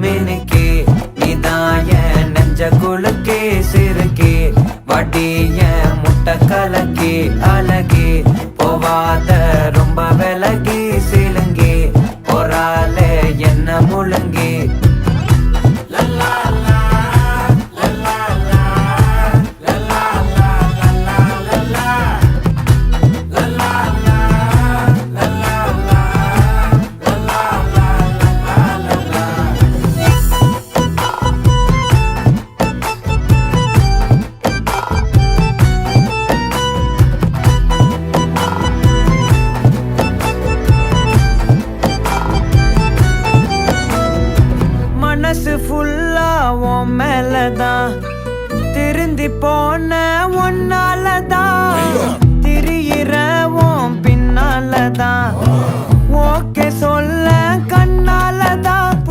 மினுக்கே நீதாய நெஞ்ச குலுக்கே சிறுக்கே வடிய முட்டை கலக்கே அழகே போவாத ரொம்ப விலகி சிலுங்கி பொறாலே என்ன முழுங்கி மனசு ஃபுல்லா உன் மேலதான் திருந்தி போன ஒன்னாலதான் திரியிற உன் பின்னாலதான் ஓகே சொல்ல கண்ணாலதான்